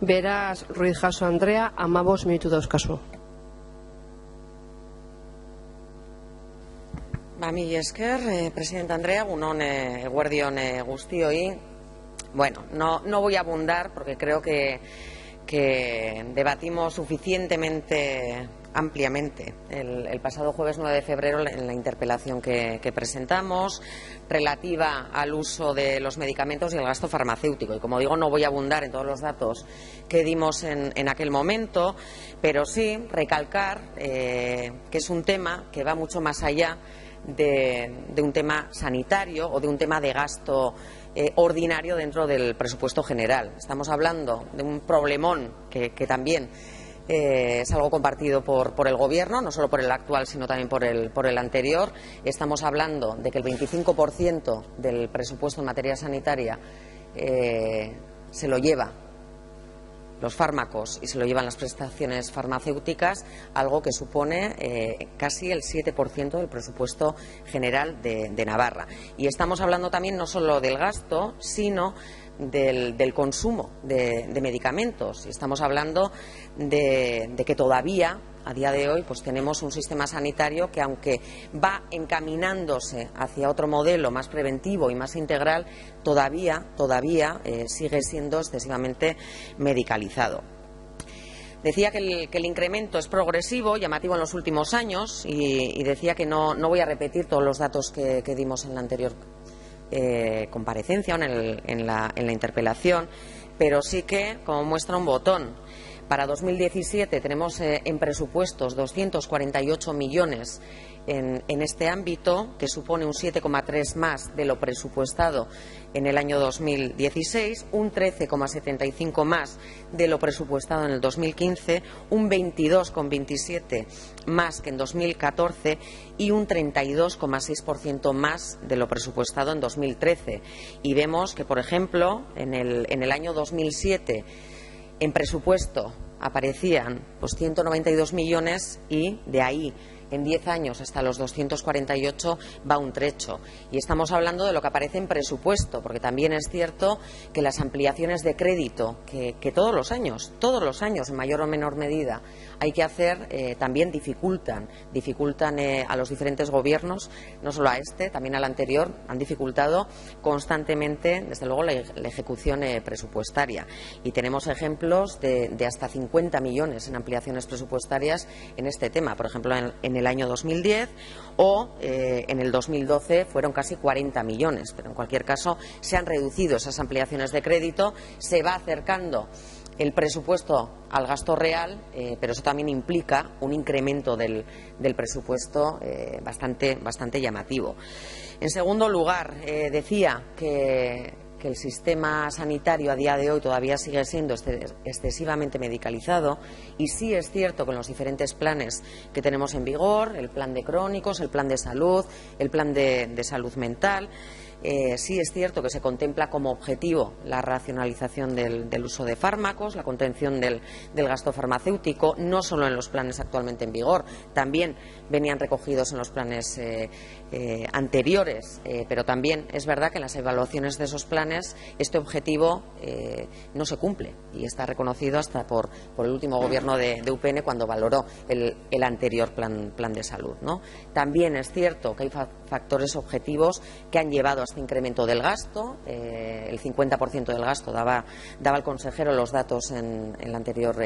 Beraz, Ruiz Jaso Andrea, 15 minutu dauzkazu. Mila esker, Presidenta Andrea, egunon eguerdion guztioi. Bueno, no voy a abundar porque creo que debatimos suficientemente ampliamente el pasado jueves 9 de febrero en la interpelación que presentamos relativa al uso de los medicamentos y el gasto farmacéutico. Y como digo, no voy a abundar en todos los datos que dimos en aquel momento, pero sí recalcar que es un tema que va mucho más allá de un tema sanitario o de un tema de gasto ordinario dentro del presupuesto general. Estamos hablando de un problemón que también es algo compartido por el Gobierno, no solo por el actual, sino también por el anterior. Estamos hablando de que el 25% del presupuesto en materia sanitaria se lo lleva los fármacos y se lo llevan las prestaciones farmacéuticas, algo que supone casi el 7% del presupuesto general de Navarra. Y estamos hablando también no solo del gasto, sino del consumo de medicamentos. Y estamos hablando de que todavía, a día de hoy, pues tenemos un sistema sanitario que, aunque va encaminándose hacia otro modelo más preventivo y más integral, todavía sigue siendo excesivamente medicalizado. Decía que el incremento es progresivo, llamativo en los últimos años, y decía que no voy a repetir todos los datos que dimos en la anterior comparecencia o en la interpelación, pero sí que, como muestra un botón, para 2017 tenemos en presupuestos 248 millones en este ámbito, que supone un 7,3 más de lo presupuestado en el año 2016, un 13,75 más de lo presupuestado en el 2015, un 22,27 más que en 2014 y un 32,6% más de lo presupuestado en 2013. Y vemos que, por ejemplo, en el año 2007 en presupuesto aparecían pues 192 millones y de ahí en 10 años hasta los 248 va un trecho. Y estamos hablando de lo que aparece en presupuesto, porque también es cierto que las ampliaciones de crédito que todos los años, en mayor o menor medida, hay que hacer, también dificultan a los diferentes gobiernos, no solo a este, también al anterior, han dificultado constantemente, desde luego, la ejecución presupuestaria. Y tenemos ejemplos de hasta 50 millones en ampliaciones presupuestarias en este tema. Por ejemplo, en el año 2010 o en el 2012 fueron casi 40 millones. Pero en cualquier caso se han reducido esas ampliaciones de crédito, se va acercando el presupuesto al gasto real, pero eso también implica un incremento del presupuesto bastante llamativo. En segundo lugar, decía que el sistema sanitario a día de hoy todavía sigue siendo excesivamente medicalizado, y sí es cierto que en los diferentes planes que tenemos en vigor, el plan de crónicos, el plan de salud, el plan de salud mental, sí es cierto que se contempla como objetivo la racionalización del uso de fármacos, la contención del gasto farmacéutico, no solo en los planes actualmente en vigor, también venían recogidos en los planes anteriores, pero también es verdad que en las evaluaciones de esos planes este objetivo no se cumple, y está reconocido hasta por el último gobierno de UPN cuando valoró el anterior plan de salud, ¿no? También es cierto que hay factores objetivos que han llevado a este incremento del gasto. El 50% del gasto daba el consejero los datos en la anterior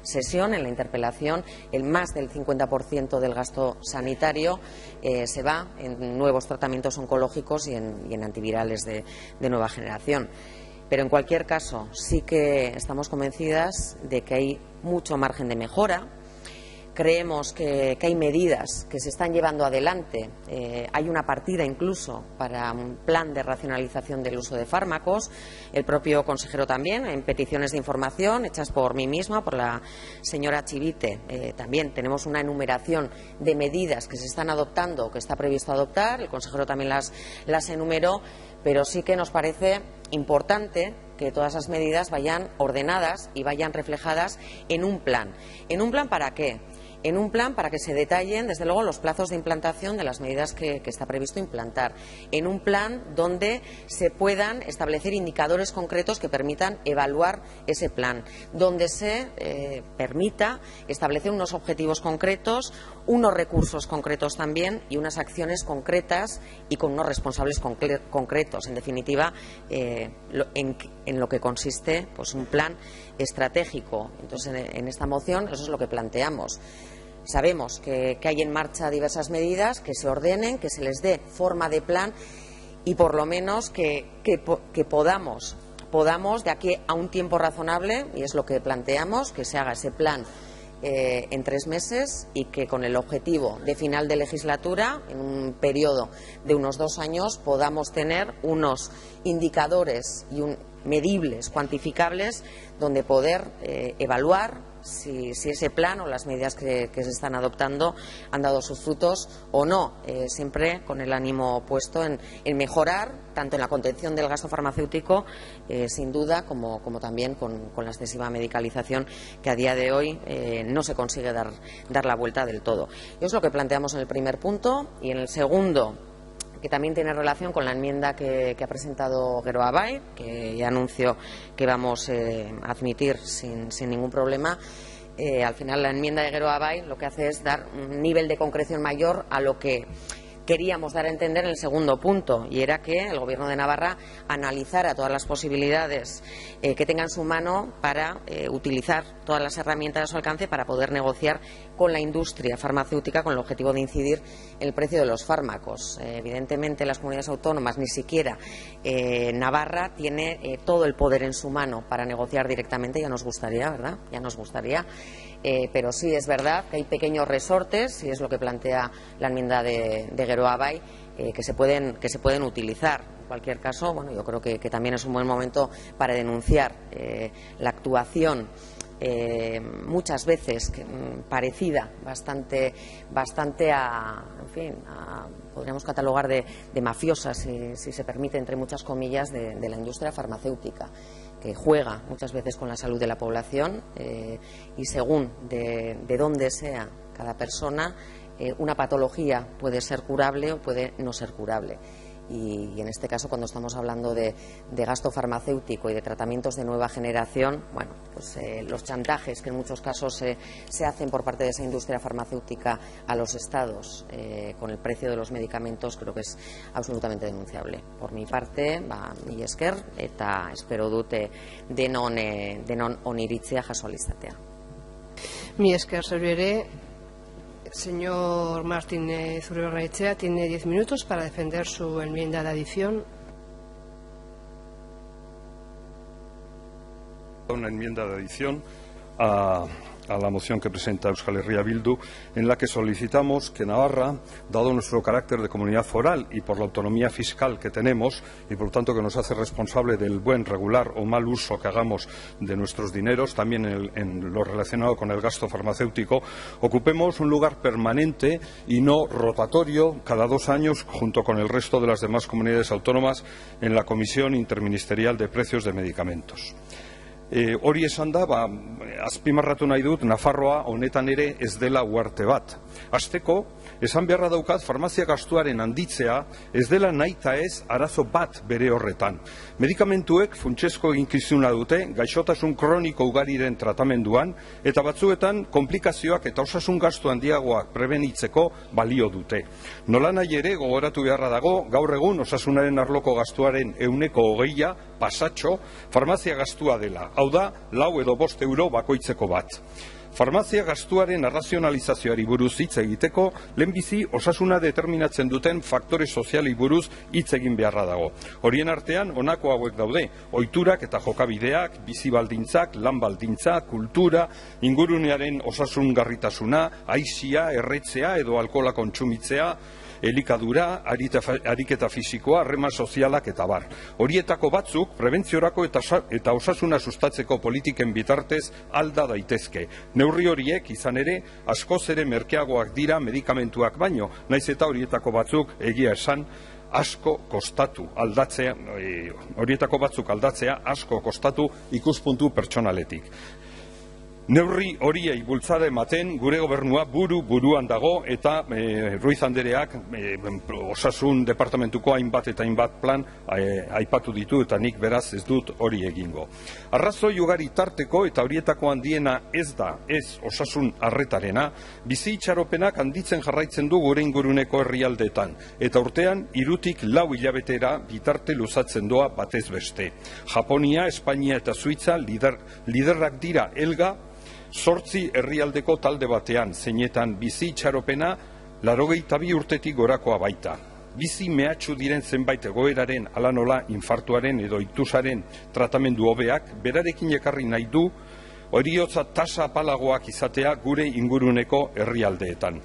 sesión, en la interpelación. El más del 50% del gasto sanitario se va en nuevos tratamientos oncológicos y en antivirales de nueva generación. Pero en cualquier caso sí que estamos convencidas de que hay mucho margen de mejora. Creemos que hay medidas que se están llevando adelante. Hay una partida incluso para un plan de racionalización del uso de fármacos. El propio consejero también, en peticiones de información hechas por mí misma, por la señora Chivite, también tenemos una enumeración de medidas que se están adoptando o que está previsto adoptar. El consejero también las enumeró, pero sí que nos parece importante que todas esas medidas vayan ordenadas y vayan reflejadas en un plan. ¿En un plan para qué? en un plan para que se detallen, desde luego, los plazos de implantación de las medidas que está previsto implantar, en un plan donde se puedan establecer indicadores concretos que permitan evaluar ese plan, donde se permita establecer unos objetivos concretos, unos recursos concretos también y unas acciones concretas y con unos responsables concretos. En definitiva, en lo que consiste pues un plan estratégico. Entonces, en esta moción eso es lo que planteamos. Sabemos que hay en marcha diversas medidas, que se ordenen, que se les dé forma de plan y por lo menos que podamos de aquí a un tiempo razonable, y es lo que planteamos, que se haga ese plan en 3 meses y que con el objetivo de final de legislatura, en un periodo de unos 2 años, podamos tener unos indicadores medibles, cuantificables, donde poder evaluar si ese plan o las medidas que se están adoptando han dado sus frutos o no, siempre con el ánimo puesto en mejorar tanto en la contención del gasto farmacéutico, sin duda, como también con la excesiva medicalización que a día de hoy no se consigue dar la vuelta del todo. Eso es lo que planteamos en el primer punto. Y en el segundo, que también tiene relación con la enmienda que ha presentado Geroa Bai, que ya anuncio que vamos a admitir sin ningún problema. Al final, la enmienda de Geroa Bai lo que hace es dar un nivel de concreción mayor a lo que queríamos dar a entender en el segundo punto, y era que el Gobierno de Navarra analizara todas las posibilidades que tenga en su mano para utilizar todas las herramientas a su alcance para poder negociar con la industria farmacéutica con el objetivo de incidir en el precio de los fármacos. Evidentemente, las comunidades autónomas, ni siquiera Navarra, tiene todo el poder en su mano para negociar directamente. Ya nos gustaría, ¿verdad? Ya nos gustaría. Pero sí es verdad que hay pequeños resortes, y es lo que plantea la enmienda de Geroa Bai, que se pueden utilizar. En cualquier caso, bueno, yo creo que también es un buen momento para denunciar la actuación muchas veces parecida bastante en fin, podríamos catalogar de mafiosa, si se permite, entre muchas comillas, de la industria farmacéutica, que juega muchas veces con la salud de la población y según de dónde sea cada persona, una patología puede ser curable o puede no ser curable. Y en este caso, cuando estamos hablando de gasto farmacéutico y de tratamientos de nueva generación, bueno, pues los chantajes que en muchos casos se hacen por parte de esa industria farmacéutica a los estados con el precio de los medicamentos, creo que es absolutamente denunciable. Por mi parte, mila esker, eta espero dute denon oniritzia jaso ahal izatea. Mila esker zeuri ere. Señor Martínez Urbernaetxea tiene 10 minutos para defender su enmienda de adición. Una enmienda de adición a la moción que presenta Euskal Herria Bildu, en la que solicitamos que Navarra, dado nuestro carácter de comunidad foral y por la autonomía fiscal que tenemos, y por lo tanto que nos hace responsable del buen, regular o mal uso que hagamos de nuestros dineros, también en lo relacionado con el gasto farmacéutico, ocupemos un lugar permanente y no rotatorio cada 2 años junto con el resto de las demás comunidades autónomas en la Comisión Interministerial de Precios de Medicamentos. Hori esan da, azpimarratu nahi dut, Nafarroa honetan ere ez dela uharte bat. Hasteko, esan beharra daukat, farmazia gastuaren handitzea ez dela nahita ez arazo bat bere horretan. Medikamentuek funtsezko eginkizuna dute gaixotasun kroniko ugariren tratamenduan, eta batzuetan konplikazioak eta osasun gastu handiagoak prebenitzeko balio dute. Nolanahi ere, gogoratu beharra dago, gaur egun osasunaren arloko gastuaren 20% pasatxo farmazia gastua dela. Hau da, 4 edo 5 euro bakoitzeko bat. Farmazia gastuaren arrazionalizazioari buruz hitz egiteko, lehenbizi osasuna determinatzen duten faktore soziali buruz hitz egin beharra dago. Horien artean, honako hauek daude, ohiturak eta jokabideak, bizi baldintzak, lan baldintzak, kultura, ingurunearen osasungarritasuna, aisia, erretzea edo alkohola kontsumitzea, elikadura, ariketa fisikoa, harreman sozialak eta bar. Horietako batzuk, prebentziorako eta osasuna sustatzeko politiken bitartez alda daitezke. Neurri horiek, izan ere, askoz ere merkeagoak dira medikamentuak baino, naiz eta horietako batzuk, egia esan, asko kostatu aldatzea, horietako batzuk aldatzea asko kostatu ikuspuntu pertsonaletik. Neurri horiei bultzada ematen gure gobernua buruan dago eta Ruiz Andereak osasun departamentuko hainbat eta hainbat plan aipatu ditu eta nik beraz ez dut hori egingo. Arrazoi ugari tarteko eta horietako handiena ez da, ez osasun arretarena, bizi itxaropenak handitzen jarraitzen du gure inguruneko herrialdeetan eta urtean 3 lau hilabetera bitarte luzatzen doa batez beste. Japonia, Espainia eta Suitza liderrak dira helga 8 herrialdeko talde batean, zeinetan bizi itxaropena 82 urtetik gorakoa baita. Bizi mehatxu diren zenbait egoeraren hala nola infartuaren edo iktusaren tratamendu hobeak berarekin ekarri nahi du heriotza tasa apalagoak izatea gure inguruneko herrialdeetan.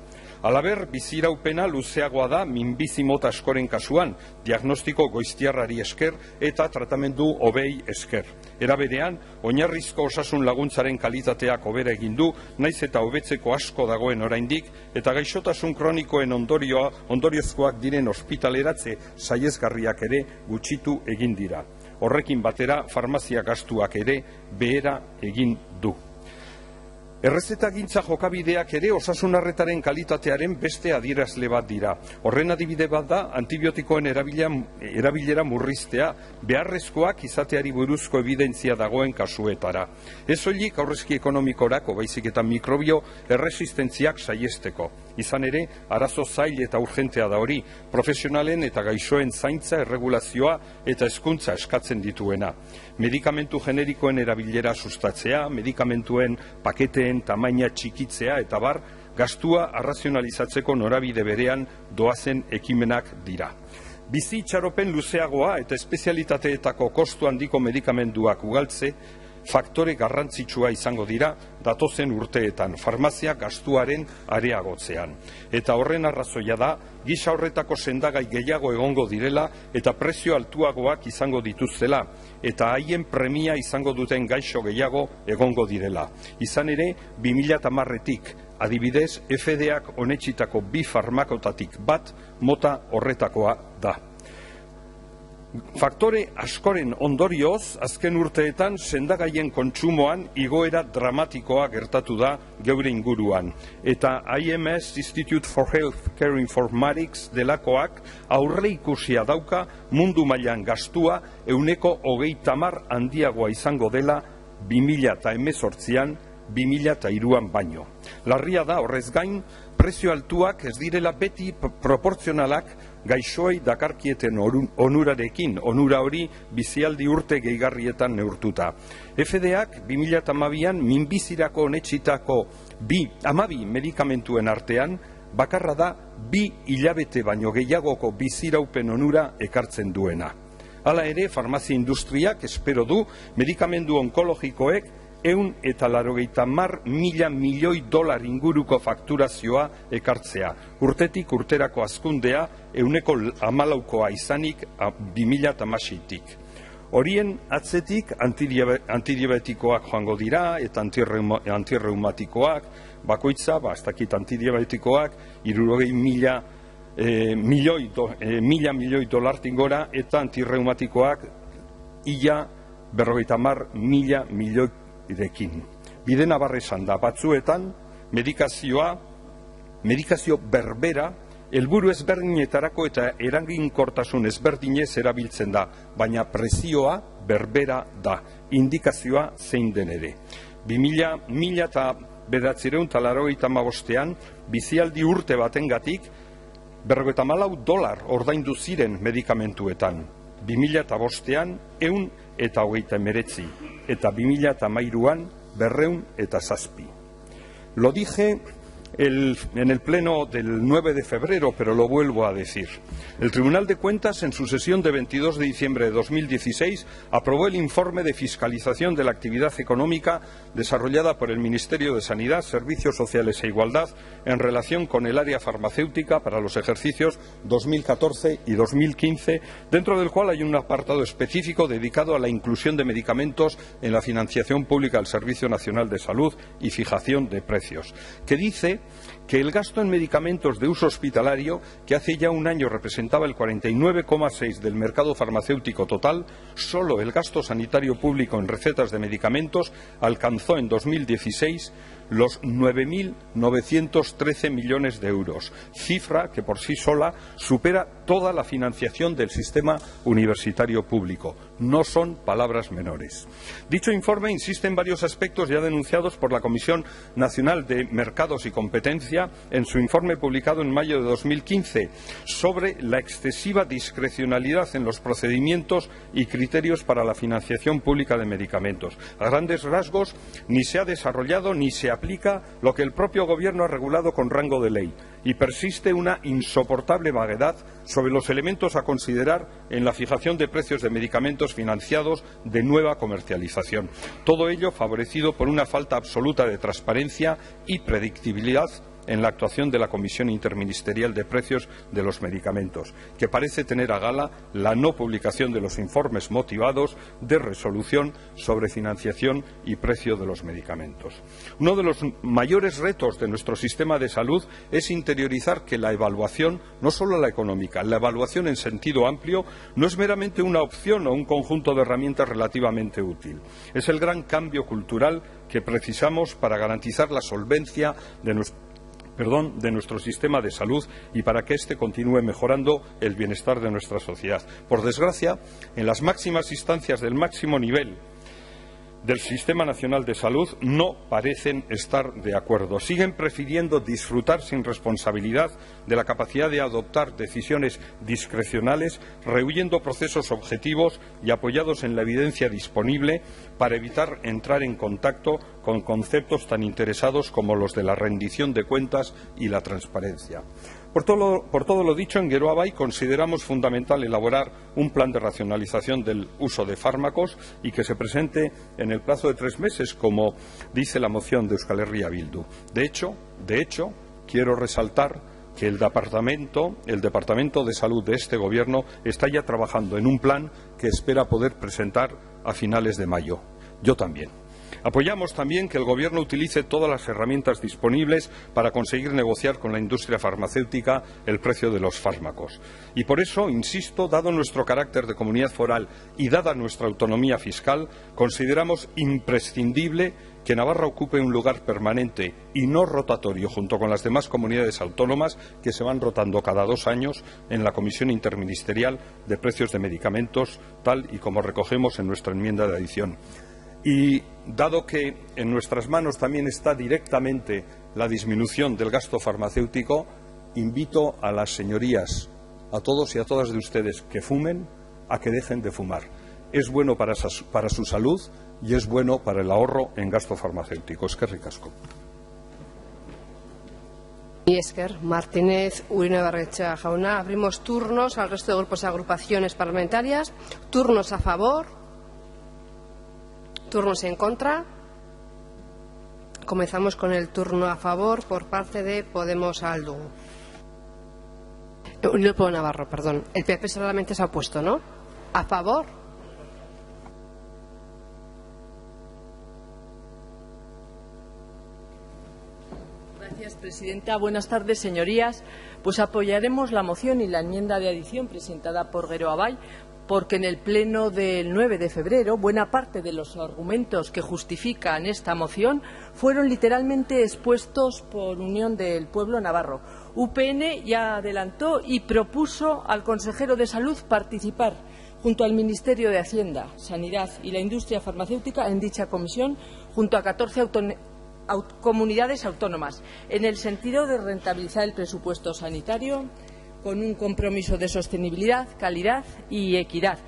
Halaber, biziraupena luzeagoa da minbizi mota askoren kasuan, diagnostiko goiztiarrari esker eta tratamendu hobei esker. Era berean, oinarrizko osasun laguntzaren kalitateak hobera egin du, naiz eta hobetzeko asko dagoen oraindik, eta gaixotasun kronikoen ondoriozkoak diren ospitaleratze sahiesgarriak ere gutxitu egin dira. Horrekin batera, farmazia gastuak ere behera egin du. Errezetagintza jokabideak ere osasun arretaren kalitatearen beste adierazle bat dira. Horren adibide bat da antibiotikoen erabilera murriztea beharrezkoak izateari buruzko evidentzia dagoen kasuetara. Ez soilik aurrezki ekonomikorako baizik eta mikrobio erresistentziak saiesteko. Izan ere, arazo zail eta urgentea da hori, profesionalen eta gaixoen zaintza, erregulazioa eta hezkuntza eskatzen dituena. Medikamentu generikoen erabilera sustatzea, medikamentuen paketeen tamaina txikitzea eta bar, gastua arrazionalizatzeko norabide berean doazen ekimenak dira. Bizi itxaropen luzeagoa eta espezialitateetako kostu handiko medikamenduak ugaltze, faktore garrantzitsua izango dira datozen urteetan, farmazia gastuaren areagotzean. Eta horren arrazoia da, gisa horretako sendagai gehiago egongo direla eta prezio altuagoak izango dituztela, eta haien premia izango duten gaixo gehiago egongo direla. Izan ere, 2010-etik, adibidez, FDA-ak onetsitako 2 farmakotatik bat mota horretakoa da. Faktore askoren ondorioz, azken urteetan sendagaien kontsumoan igoera dramatikoa gertatu da geure inguruan. Eta IMS, Institute for Healthcare Informatics delakoak aurreikusia dauka mundu mailan gastua 130% handiagoa izango dela 2018an 2003an baino. Larria da horrez gain, prezio altuak ez direla beti proportzionalak gaixoei dakarkieten onurarekin, onura hori bizialdi urte gehigarrietan neurtuta. FDA-ak 2012an minbizirako onetsitako 12 medikamentuen artean, bakarra da 2 hilabete baino gehiagoko biziraupen onura ekartzen duena. Hala ere, farmazia industriak espero du medikamendu onkologikoek $180 milioi inguruko fakturazioa ekartzea. Urtetik urterako hazkundea 14% izanik 2016tik. Horien atzetik antidiabetikoak joango dira eta antirreumatikoak, bakoitza, ez dakit antidiabetikoak, 60 milioi dolartik gora eta antirreumatikoak ia 50 milioi idekin. Bide nabarra esan da, batzuetan medikazio berbera helburu ezberdinetarako eta eraginkortasun ezberdinez erabiltzen da, baina prezioa berbera da, indikazioa zein den ere. 1995ean bizialdi urte batengatik $54 ordaindu ziren medikamentuetan. 2005ean 129 eta 2013an 207. Lo dije en el pleno del 9 de febrero, pero lo vuelvo a decir. El Tribunal de Cuentas, en su sesión de 22 de diciembre de 2016, aprobó el informe de fiscalización de la actividad económica desarrollada por el Ministerio de Sanidad, Servicios Sociales e Igualdad en relación con el área farmacéutica para los ejercicios 2014 y 2015, dentro del cual hay un apartado específico dedicado a la inclusión de medicamentos en la financiación pública del Servicio Nacional de Salud y fijación de precios, que dice que el gasto en medicamentos de uso hospitalario, que hace ya un año representaba el 49,6% del mercado farmacéutico total, solo el gasto sanitario público en recetas de medicamentos alcanzó en 2016 los 9.913 millones de euros, cifra que por sí sola supera toda la financiación del sistema universitario público. No son palabras menores. Dicho informe insiste en varios aspectos ya denunciados por la Comisión Nacional de Mercados y Competencia en su informe publicado en mayo de 2015 sobre la excesiva discrecionalidad en los procedimientos y criterios para la financiación pública de medicamentos. A grandes rasgos, ni se ha desarrollado ni se aplica lo que el propio Gobierno ha regulado con rango de ley y persiste una insoportable vaguedad sobre los elementos a considerar en la fijación de precios de medicamentos financiados de nueva comercialización. Todo ello favorecido por una falta absoluta de transparencia y predictibilidad en la actuación de la Comisión Interministerial de Precios de los Medicamentos, que parece tener a gala la no publicación de los informes motivados de resolución sobre financiación y precio de los medicamentos. Uno de los mayores retos de nuestro sistema de salud es interiorizar que la evaluación, no solo la económica, la evaluación en sentido amplio, no es meramente una opción o un conjunto de herramientas relativamente útil. Es el gran cambio cultural que precisamos para garantizar la solvencia de nuestro sistema de salud y para que éste continúe mejorando el bienestar de nuestra sociedad. Por desgracia, en las máximas instancias del máximo nivel del Sistema Nacional de Salud no parecen estar de acuerdo. Siguen prefiriendo disfrutar sin responsabilidad de la capacidad de adoptar decisiones discrecionales, rehuyendo procesos objetivos y apoyados en la evidencia disponible para evitar entrar en contacto con conceptos tan interesados como los de la rendición de cuentas y la transparencia. Por todo lo dicho, en Geroa Bai consideramos fundamental elaborar un plan de racionalización del uso de fármacos y que se presente en el plazo de 3 meses, como dice la moción de Euskal Herria Bildu. De hecho, quiero resaltar que el Departamento de Salud de este Gobierno está ya trabajando en un plan que espera poder presentar a finales de mayo. Yo también. Apoyamos también que el Gobierno utilice todas las herramientas disponibles para conseguir negociar con la industria farmacéutica el precio de los fármacos. Y por eso, insisto, dado nuestro carácter de comunidad foral y dada nuestra autonomía fiscal, consideramos imprescindible que Navarra ocupe un lugar permanente y no rotatorio junto con las demás comunidades autónomas que se van rotando cada 2 años en la Comisión Interministerial de Precios de Medicamentos, tal y como recogemos en nuestra enmienda de adición. Y dado que en nuestras manos también está directamente la disminución del gasto farmacéutico, invito a las señorías, a todos y a todas de ustedes que fumen, a que dejen de fumar. Es bueno para su salud y es bueno para el ahorro en gasto farmacéutico. Eskerrik asko. Y Esker Martínez Uribe-Barrenechea jauna. Abrimos turnos al resto de grupos y agrupaciones parlamentarias. Turnos a favor. Turnos en contra. Comenzamos con el turno a favor por parte de Podemos Aldu. Unión Pueblo Navarro, perdón. El PP solamente se ha opuesto, ¿no? A favor. Gracias, presidenta. Buenas tardes, señorías. Pues apoyaremos la moción y la enmienda de adición presentada por Geroa Bai, porque en el pleno del 9 de febrero buena parte de los argumentos que justifican esta moción fueron literalmente expuestos por Unión del Pueblo Navarro. UPN ya adelantó y propuso al consejero de Salud participar junto al Ministerio de Hacienda, Sanidad y la industria farmacéutica en dicha comisión, junto a 14 comunidades autónomas, en el sentido de rentabilizar el presupuesto sanitario con un compromiso de sostenibilidad, calidad y equidad.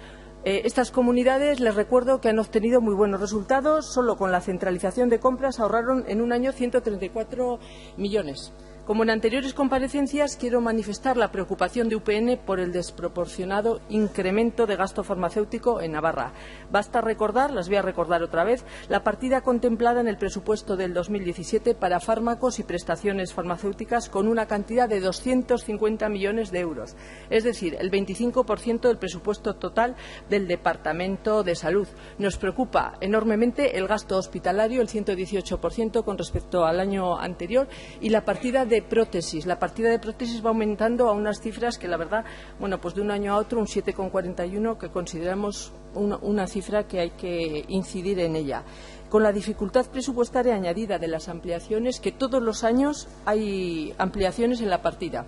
Estas comunidades, les recuerdo que han obtenido muy buenos resultados. Solo con la centralización de compras ahorraron en un año 134 millones. Como en anteriores comparecencias, quiero manifestar la preocupación de UPN por el desproporcionado incremento de gasto farmacéutico en Navarra. Basta recordar, las voy a recordar otra vez, la partida contemplada en el presupuesto del 2017 para fármacos y prestaciones farmacéuticas con una cantidad de 250 millones de euros, es decir, el 25% del presupuesto total del Departamento de Salud. Nos preocupa enormemente el gasto hospitalario, el 118% con respecto al año anterior, y la partida de prótesis. La partida de prótesis va aumentando a unas cifras que, la verdad, bueno, pues de un año a otro, un 7,41, que consideramos una cifra que hay que incidir en ella. Con la dificultad presupuestaria añadida de las ampliaciones, que todos los años hay ampliaciones en la partida.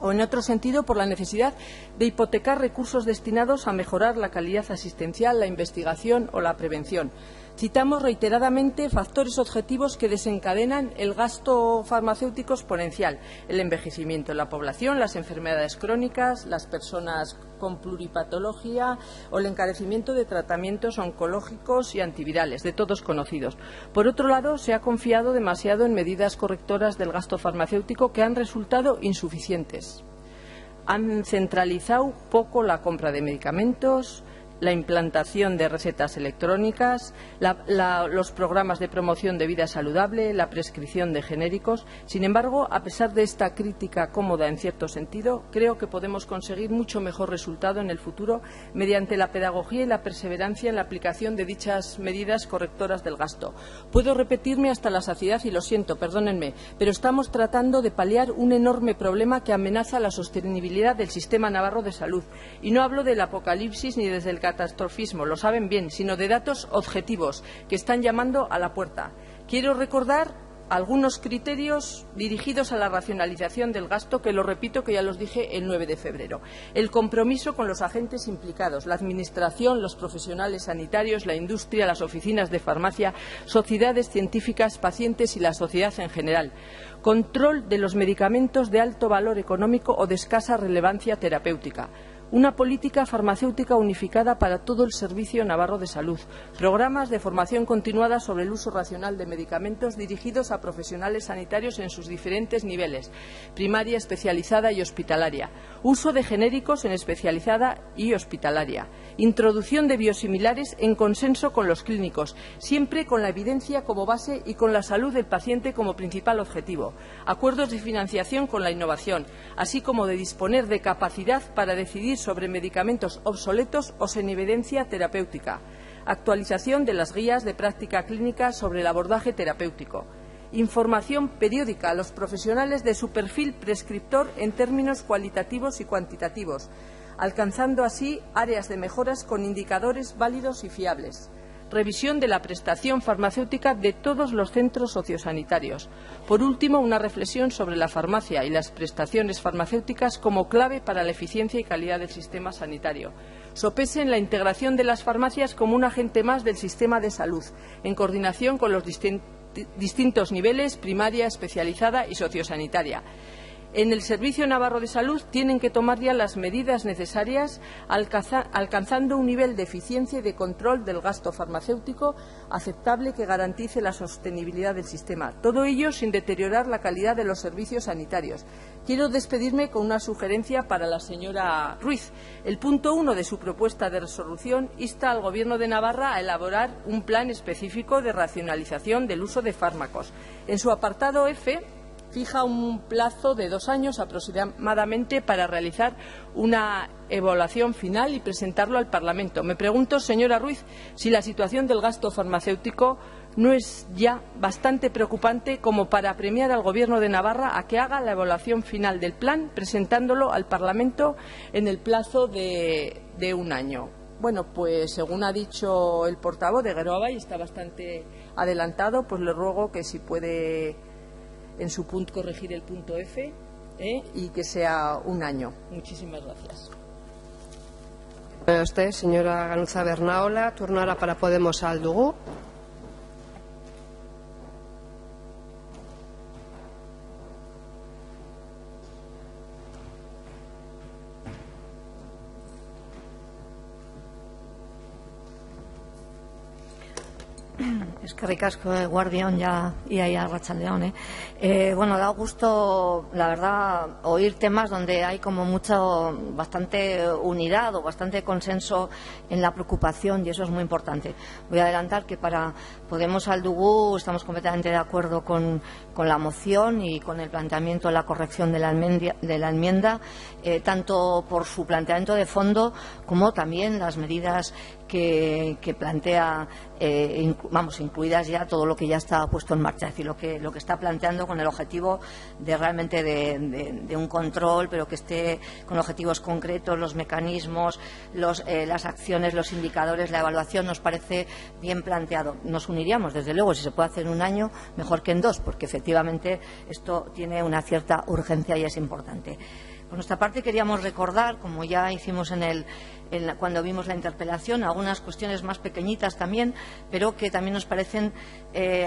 O, en otro sentido, por la necesidad de hipotecar recursos destinados a mejorar la calidad asistencial, la investigación o la prevención. Citamos reiteradamente factores objetivos que desencadenan el gasto farmacéutico exponencial: el envejecimiento de la población, las enfermedades crónicas, las personas con pluripatología o el encarecimiento de tratamientos oncológicos y antivirales, de todos conocidos. Por otro lado, se ha confiado demasiado en medidas correctoras del gasto farmacéutico que han resultado insuficientes. Han centralizado poco la compra de medicamentos, la implantación de recetas electrónicas, los programas de promoción de vida saludable, la prescripción de genéricos. Sin embargo, a pesar de esta crítica cómoda en cierto sentido, creo que podemos conseguir mucho mejor resultado en el futuro mediante la pedagogía y la perseverancia en la aplicación de dichas medidas correctoras del gasto. Puedo repetirme hasta la saciedad y lo siento, perdónenme, pero estamos tratando de paliar un enorme problema que amenaza la sostenibilidad del sistema navarro de salud. Y no hablo del apocalipsis ni desde el catastrofismo, lo saben bien, sino de datos objetivos que están llamando a la puerta. Quiero recordar algunos criterios dirigidos a la racionalización del gasto, que lo repito, que ya los dije el 9 de febrero. El compromiso con los agentes implicados, la Administración, los profesionales sanitarios, la industria, las oficinas de farmacia, sociedades científicas, pacientes y la sociedad en general. Control de los medicamentos de alto valor económico o de escasa relevancia terapéutica. Una política farmacéutica unificada para todo el Servicio Navarro de Salud. Programas de formación continuada sobre el uso racional de medicamentos dirigidos a profesionales sanitarios en sus diferentes niveles: primaria, especializada y hospitalaria. Uso de genéricos en especializada y hospitalaria. Introducción de biosimilares en consenso con los clínicos, siempre con la evidencia como base y con la salud del paciente como principal objetivo. Acuerdos de financiación con la innovación, así como de disponer de capacidad para decidir sobre medicamentos obsoletos o sin evidencia terapéutica. Actualización de las guías de práctica clínica sobre el abordaje terapéutico. Información periódica a los profesionales de su perfil prescriptor en términos cualitativos y cuantitativos, alcanzando así áreas de mejoras con indicadores válidos y fiables. Revisión de la prestación farmacéutica de todos los centros sociosanitarios. Por último, una reflexión sobre la farmacia y las prestaciones farmacéuticas como clave para la eficiencia y calidad del sistema sanitario. Sopesen la integración de las farmacias como un agente más del sistema de salud, en coordinación con los distintos niveles: primaria, especializada y sociosanitaria. En el Servicio Navarro de Salud tienen que tomar ya las medidas necesarias, alcanzando un nivel de eficiencia y de control del gasto farmacéutico aceptable que garantice la sostenibilidad del sistema. Todo ello sin deteriorar la calidad de los servicios sanitarios. Quiero despedirme con una sugerencia para la señora Ruiz. El punto 1 de su propuesta de resolución insta al Gobierno de Navarra a elaborar un plan específico de racionalización del uso de fármacos. En su apartado F fija un plazo de 2 años aproximadamente para realizar una evaluación final y presentarlo al Parlamento. Me pregunto, señora Ruiz, si la situación del gasto farmacéutico no es ya bastante preocupante como para premiar al Gobierno de Navarra a que haga la evaluación final del plan, presentándolo al Parlamento en el plazo de 1 año. Bueno, pues según ha dicho el portavoz de Guero Abay, está bastante adelantado, pues le ruego que si puede en su punto corregir el punto F y que sea 1 año. Muchísimas gracias. A usted, señora Ganuza Bernaola. Turno ahora para Podemos al Dugu. Es que ricasco de Guardián ya y ahí a Rachaldeón. Bueno, da gusto, la verdad, oír temas donde hay como bastante unidad o bastante consenso en la preocupación, y eso es muy importante. Voy a adelantar que para Podemos Aldugu estamos completamente de acuerdo con la moción y con el planteamiento de la corrección de la enmienda, tanto por su planteamiento de fondo como también las medidas que plantea, incluidas ya todo lo que ya está puesto en marcha, es decir, lo que está planteando con el objetivo de realmente de un control, pero que esté con objetivos concretos, los mecanismos, las acciones, los indicadores, la evaluación, nos parece bien planteado. Nos uniríamos, desde luego, si se puede hacer en un año, mejor que en 2, porque efectivamente esto tiene una cierta urgencia y es importante. Por nuestra parte, queríamos recordar, como ya hicimos cuando vimos la interpelación, algunas cuestiones más pequeñitas también, pero que también nos parecen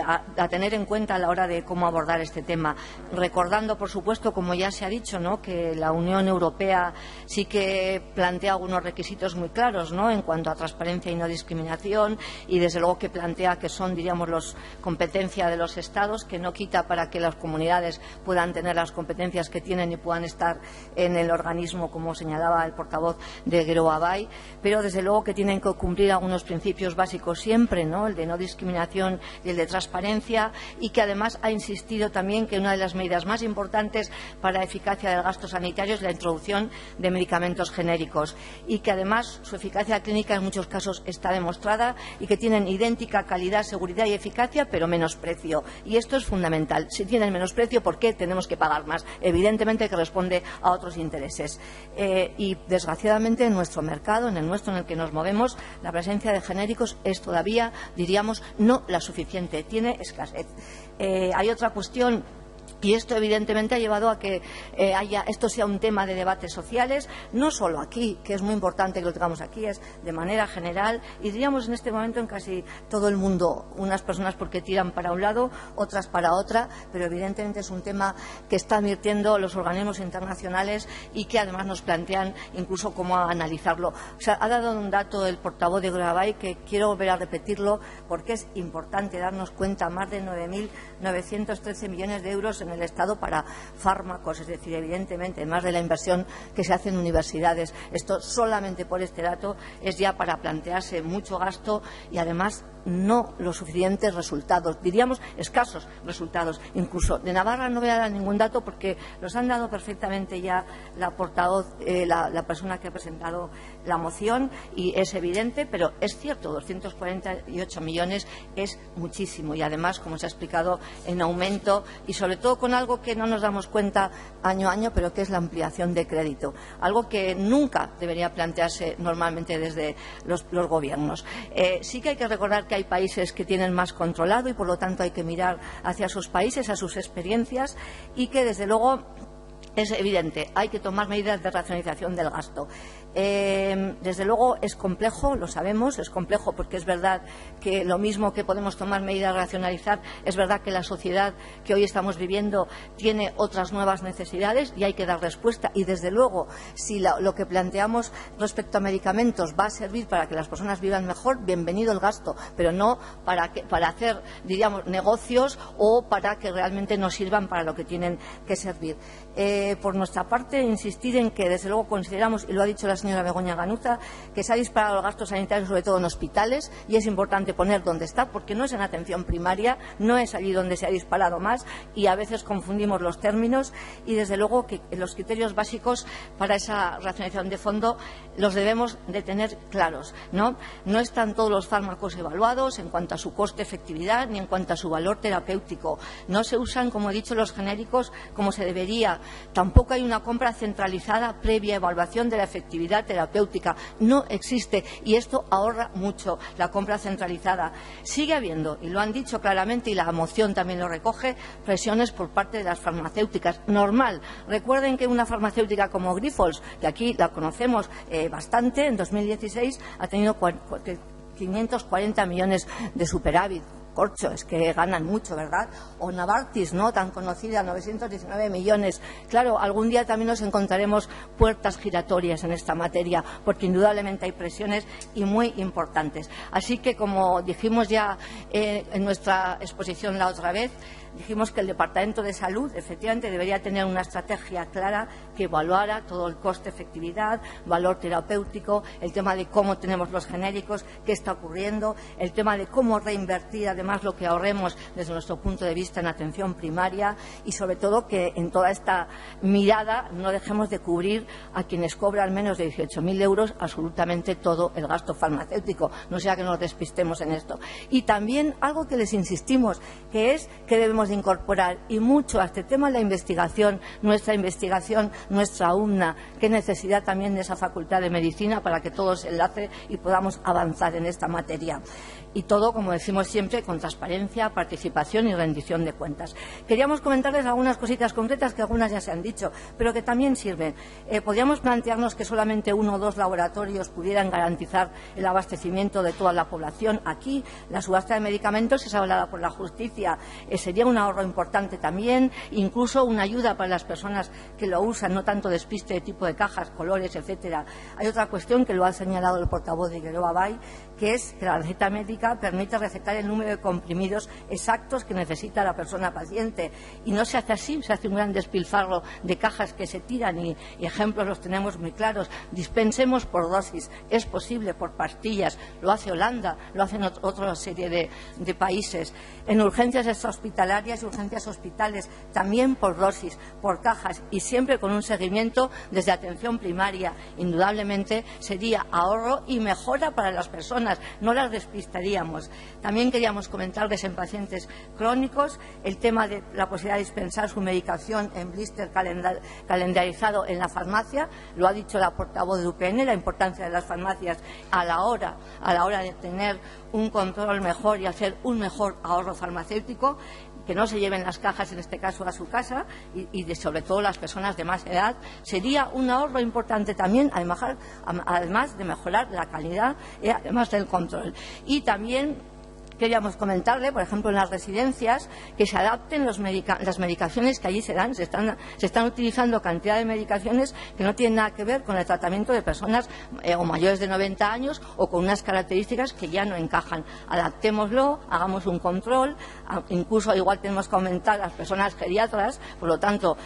a tener en cuenta a la hora de cómo abordar este tema. Recordando, por supuesto, como ya se ha dicho, ¿no?, que la Unión Europea sí que plantea algunos requisitos muy claros, ¿no?, en cuanto a transparencia y no discriminación, y desde luego que plantea que son, diríamos, competencia de los Estados, que no quita para que las comunidades puedan tener las competencias que tienen y puedan estar en el organismo, como señalaba el portavoz de Gero Abay, pero desde luego que tienen que cumplir algunos principios básicos siempre, ¿no?, el de no discriminación y el de transparencia, y que además ha insistido también que una de las medidas más importantes para la eficacia del gasto sanitario es la introducción de medicamentos genéricos, y que además su eficacia clínica en muchos casos está demostrada y que tienen idéntica calidad, seguridad y eficacia, pero menos precio. Y esto es fundamental. Si tienen menos precio, ¿por qué tenemos que pagar más? Evidentemente que responde a otros intereses. Y desgraciadamente en nuestro mercado, en el que nos movemos, la presencia de genéricos es todavía, diríamos, no la suficiente, tiene escasez. Hay otra cuestión, y esto evidentemente ha llevado a que esto sea un tema de debates sociales, no solo aquí, que es muy importante que lo tengamos aquí, es de manera general, y diríamos en este momento en casi todo el mundo, unas personas porque tiran para un lado, otras para otra, pero evidentemente es un tema que están advirtiendo los organismos internacionales y que además nos plantean incluso cómo analizarlo. O sea, ha dado un dato el portavoz de Grabay que quiero volver a repetirlo porque es importante darnos cuenta: más de 9.913 millones de euros en el Estado para fármacos, es decir, evidentemente más de la inversión que se hace en universidades. Esto, solamente por este dato, es ya para plantearse mucho gasto y además no los suficientes resultados, diríamos escasos resultados. Incluso de Navarra no voy a dar ningún dato porque los han dado perfectamente ya la portavoz, la persona que ha presentado la moción, y es evidente, pero es cierto, 248 millones es muchísimo, y además, como se ha explicado, en aumento, y sobre todo con algo que no nos damos cuenta año a año, pero que es la ampliación de crédito, algo que nunca debería plantearse normalmente desde los gobiernos. Sí que hay que recordar que hay países que tienen más controlado y por lo tanto hay que mirar hacia sus países, a sus experiencias, y que desde luego es evidente, hay que tomar medidas de racionalización del gasto. Desde luego es complejo, lo sabemos, es complejo porque es verdad que lo mismo que podemos tomar medidas de racionalizar, es verdad que la sociedad que hoy estamos viviendo tiene otras nuevas necesidades y hay que dar respuesta, y desde luego si lo que planteamos respecto a medicamentos va a servir para que las personas vivan mejor, bienvenido el gasto, pero no para hacer, diríamos, negocios o para que realmente nos sirvan para lo que tienen que servir. Por nuestra parte, insistir en que desde luego consideramos, y lo ha dicho la señora Begoña Ganuza, que se ha disparado el gasto sanitario sobre todo en hospitales, y es importante poner dónde está, porque no es en atención primaria, no es allí donde se ha disparado más, y a veces confundimos los términos, y desde luego que los criterios básicos para esa racionalización de fondo los debemos de tener claros, ¿no? No están todos los fármacos evaluados en cuanto a su coste, efectividad, ni en cuanto a su valor terapéutico. No se usan, como he dicho, los genéricos como se debería. Tampoco hay una compra centralizada previa evaluación de la efectividad terapéutica. No existe, y esto ahorra mucho, la compra centralizada. Sigue habiendo, y lo han dicho claramente, y la moción también lo recoge, presiones por parte de las farmacéuticas. Normal. Recuerden que una farmacéutica como Grifols, que aquí la conocemos bastante, en 2016 ha tenido 540 millones de superávit. corcho, es que ganan mucho, ¿verdad? O Novartis, ¿no?, tan conocida, 919 millones. Claro, algún día también nos encontraremos puertas giratorias en esta materia, porque indudablemente hay presiones y muy importantes. Así que, como dijimos ya en nuestra exposición la otra vez, dijimos que el Departamento de Salud efectivamente debería tener una estrategia clara que evaluara todo el coste, efectividad, valor terapéutico, el tema de cómo tenemos los genéricos, qué está ocurriendo, el tema de cómo reinvertir además lo que ahorremos desde nuestro punto de vista en atención primaria y sobre todo que en toda esta mirada no dejemos de cubrir a quienes cobran menos de 18.000 euros absolutamente todo el gasto farmacéutico, no sea que nos despistemos en esto. Y también algo que les insistimos, que es que debemos de incorporar y mucho a este tema la investigación, nuestra UMNA, qué necesidad también de esa facultad de medicina para que todo se enlace y podamos avanzar en esta materia. Y todo, como decimos siempre, con transparencia, participación y rendición de cuentas. Queríamos comentarles algunas cositas concretas que algunas ya se han dicho, pero que también sirven. Podríamos plantearnos que solamente 1 o 2 laboratorios pudieran garantizar el abastecimiento de toda la población. Aquí, la subasta de medicamentos es avalada por la justicia. Sería un ahorro importante también, incluso una ayuda para las personas que lo usan, no tanto despiste de tipo de cajas, colores, etcétera. Hay otra cuestión que lo ha señalado el portavoz de Guerrero Abay, que es que la receta médica permite recetar el número de comprimidos exactos que necesita la persona paciente. Y no se hace así, se hace un gran despilfarro de cajas que se tiran y ejemplos los tenemos muy claros. Dispensemos por dosis, es posible por pastillas, lo hace Holanda, lo hacen otra serie de países. En urgencias extrahospitalarias y urgencias hospitales, también por dosis, por cajas y siempre con un seguimiento desde atención primaria. Indudablemente sería ahorro y mejora para las personas, no las despistaríamos. También queríamos comentarles en pacientes crónicos el tema de la posibilidad de dispensar su medicación en blister calendarizado en la farmacia. Lo ha dicho la portavoz de UPN, la importancia de las farmacias a la hora de tener un control mejor y hacer un mejor ahorro farmacéutico, que no se lleven las cajas, en este caso, a su casa y sobre todo las personas de más edad. Sería un ahorro importante también, además de mejorar la calidad y además del control. Y también queríamos comentarle, por ejemplo, en las residencias, que se adapten las medicaciones que allí se dan. Se están utilizando cantidad de medicaciones que no tienen nada que ver con el tratamiento de personas o mayores de 90 años o con unas características que ya no encajan. Adaptémoslo, hagamos un control, incluso igual tenemos que aumentar las personas geriatras, por lo tanto,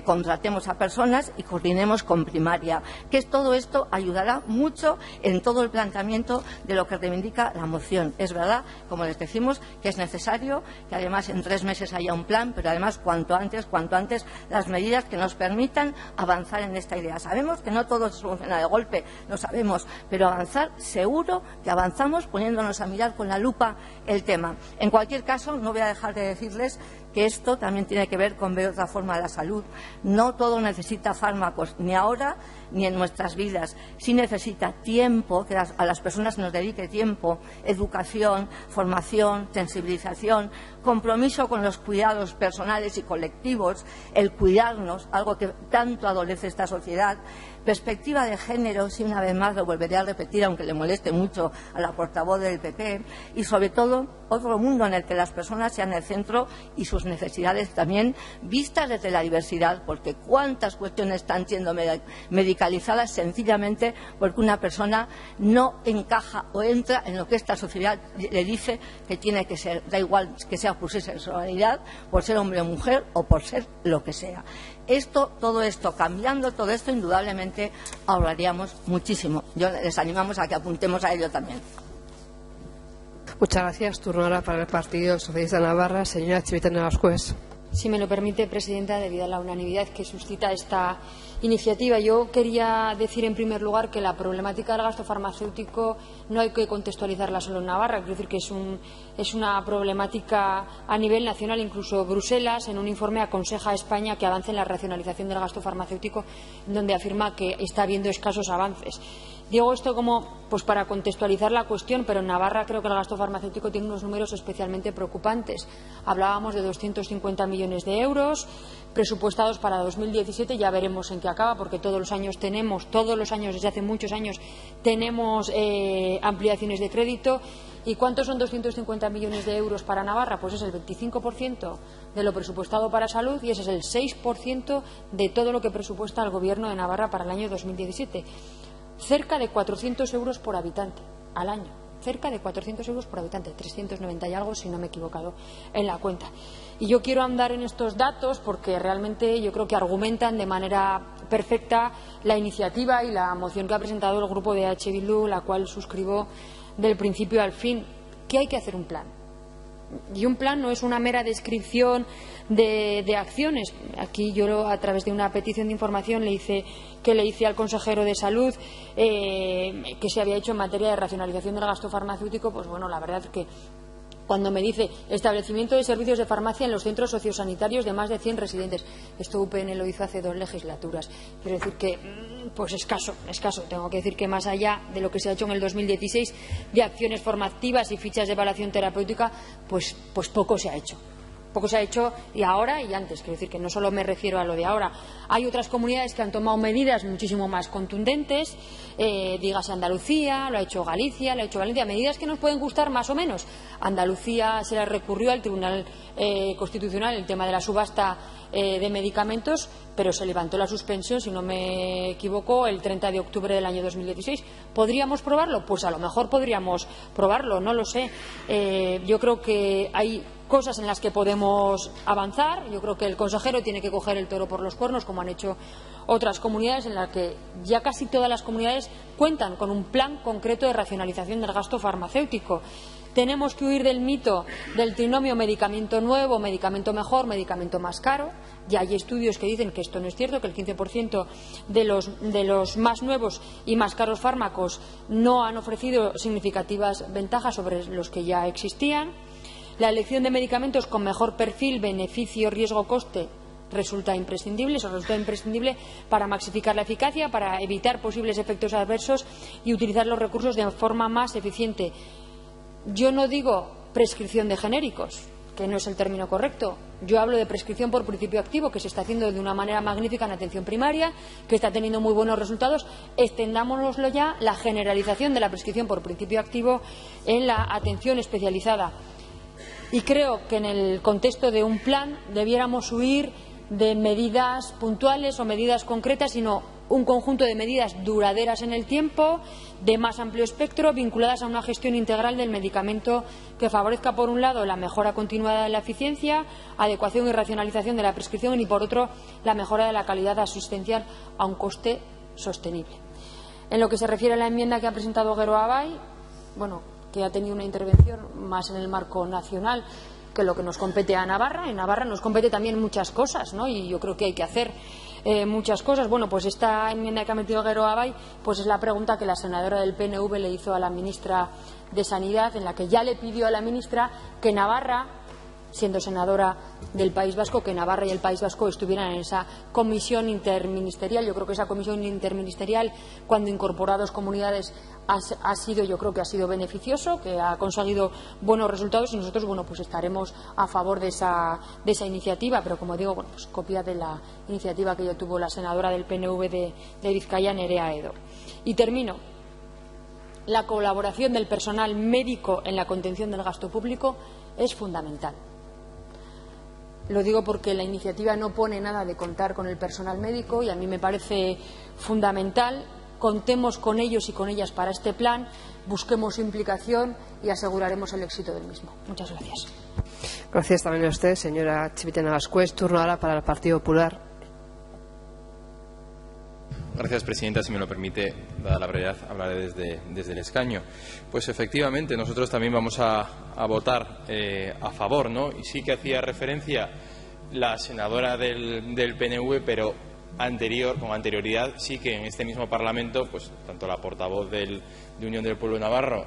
contratemos a personas y coordinemos con primaria. Que todo esto ayudará mucho en todo el planteamiento de lo que reivindica la moción. Es verdad, como les decimos, que es necesario que además en 3 meses haya un plan, pero además cuanto antes las medidas que nos permitan avanzar en esta idea. Sabemos que no todo se soluciona de golpe, lo sabemos, pero avanzar seguro que avanzamos poniéndonos a mirar con la lupa el tema. En cualquier caso, no voy a dejar de decirles que esto también tiene que ver con ver otra forma de la salud. No todo necesita fármacos, ni ahora ni en nuestras vidas. Sí necesita tiempo, que a las personas se nos dedique tiempo, educación, formación, sensibilización, compromiso con los cuidados personales y colectivos, el cuidarnos, algo que tanto adolece esta sociedad, perspectiva de género, si una vez más lo volveré a repetir, aunque le moleste mucho a la portavoz del PP, y sobre todo otro mundo en el que las personas sean el centro y sus necesidades también vistas desde la diversidad, porque cuántas cuestiones están siendo medicalizadas sencillamente porque una persona no encaja o entra en lo que esta sociedad le dice que tiene que ser, da igual que sea por su sexualidad, por ser hombre o mujer o por ser lo que sea. Cambiando todo esto, indudablemente ahorraríamos muchísimo. Les animamos a que apuntemos a ello también. Muchas gracias. Turno ahora para el Partido Socialista de Navarra, señora Chivitana Vascuez. Si me lo permite, Presidenta, debido a la unanimidad que suscita esta iniciativa, yo quería decir en primer lugar que la problemática del gasto farmacéutico no hay que contextualizarla solo en Navarra. Quiero decir que es una problemática a nivel nacional. Incluso Bruselas, en un informe, aconseja a España que avance en la racionalización del gasto farmacéutico, donde afirma que está habiendo escasos avances. Digo esto pues para contextualizar la cuestión, pero en Navarra creo que el gasto farmacéutico tiene unos números especialmente preocupantes. Hablábamos de 250 millones de euros presupuestados para 2017, ya veremos en qué acaba, porque todos los años desde hace muchos años, tenemos ampliaciones de crédito ¿Y cuántos son 250 millones de euros para Navarra? Pues es el 25% de lo presupuestado para salud y ese es el 6% de todo lo que presupuesta el Gobierno de Navarra para el año 2017. Cerca de 400 euros por habitante al año. Cerca de 400 euros por habitante, 390 y algo si no me he equivocado en la cuenta. Y yo quiero andar en estos datos porque realmente yo creo que argumentan de manera perfecta la iniciativa y la moción que ha presentado el grupo de EH Bildu, la cual suscribo del principio al fin. Que hay que hacer un plan. Y un plan no es una mera descripción de acciones. Aquí yo, a través de una petición de información le hice al consejero de Salud que se había hecho en materia de racionalización del gasto farmacéutico, pues bueno, la verdad es que cuando me dice establecimiento de servicios de farmacia en los centros sociosanitarios de más de 100 residentes. Esto UPN lo hizo hace 2 legislaturas. Quiero decir que, pues escaso. Tengo que decir que más allá de lo que se ha hecho en el 2016 de acciones formativas y fichas de evaluación terapéutica, pues poco se ha hecho. Poco se ha hecho y ahora y antes. Quiero decir que no solo me refiero a lo de ahora. Hay otras comunidades que han tomado medidas muchísimo más contundentes. Dígase Andalucía, lo ha hecho Galicia, lo ha hecho Valencia. Medidas que nos pueden gustar más o menos. Andalucía se le recurrió al Tribunal Constitucional el tema de la subasta de medicamentos, pero se levantó la suspensión, si no me equivoco, el 30 de octubre del año 2016. ¿Podríamos probarlo? Pues a lo mejor podríamos probarlo, no lo sé. Yo creo que hay cosas en las que podemos avanzar. Yo creo que el consejero tiene que coger el toro por los cuernos, como han hecho otras comunidades, en las que ya casi todas las comunidades cuentan con un plan concreto de racionalización del gasto farmacéutico. Tenemos que huir del mito del trinomio medicamento nuevo, medicamento mejor, medicamento más caro. Ya hay estudios que dicen que esto no es cierto, que el 15% de los más nuevos y más caros fármacos no han ofrecido significativas ventajas sobre los que ya existían. La elección de medicamentos con mejor perfil, beneficio, riesgo, coste resulta imprescindible. Eso resulta imprescindible para maxificar la eficacia, para evitar posibles efectos adversos y utilizar los recursos de forma más eficiente. Yo no digo prescripción de genéricos, que no es el término correcto. Yo hablo de prescripción por principio activo, que se está haciendo de una manera magnífica en atención primaria, que está teniendo muy buenos resultados. Extendámonoslo ya, la generalización de la prescripción por principio activo en la atención especializada. Y creo que en el contexto de un plan debiéramos huir de medidas puntuales o medidas concretas, sino un conjunto de medidas duraderas en el tiempo, de más amplio espectro, vinculadas a una gestión integral del medicamento que favorezca, por un lado, la mejora continuada de la eficiencia, adecuación y racionalización de la prescripción y, por otro, la mejora de la calidad asistencial a un coste sostenible. En lo que se refiere a la enmienda que ha presentado Geroa Abay, que ha tenido una intervención más en el marco nacional que lo que nos compete a Navarra. En Navarra nos compete también muchas cosas, ¿no? Y yo creo que hay que hacer muchas cosas. Pues esta enmienda que ha metido Geroa Abay, pues es la pregunta que la senadora del PNV le hizo a la ministra de Sanidad, en la que ya le pidió a la ministra que Navarra, siendo senadora del País Vasco, que Navarra y el País Vasco estuvieran en esa comisión interministerial. Yo creo que esa comisión interministerial, cuando incorporó a 2 comunidades, yo creo que ha sido beneficioso, que ha conseguido buenos resultados y nosotros, pues estaremos a favor de esa iniciativa, pero como digo, pues copia de la iniciativa que ya tuvo la senadora del PNV de Vizcaya, Nerea Edo. Y termino. La colaboración del personal médico en la contención del gasto público es fundamental. Lo digo porque la iniciativa no pone nada de contar con el personal médico y a mí me parece fundamental. Contemos con ellos y con ellas para este plan, busquemos su implicación y aseguraremos el éxito del mismo. Muchas gracias. Gracias también a usted, señora Chivite Navascués. Turno ahora para el Partido Popular. Gracias, presidenta. Si me lo permite, dada la brevedad, hablaré desde el escaño. Pues efectivamente, nosotros también vamos a votar a favor, ¿no? Y sí que hacía referencia la senadora del PNV, pero con anterioridad sí que en este mismo Parlamento, pues tanto la portavoz de Unión del Pueblo Navarro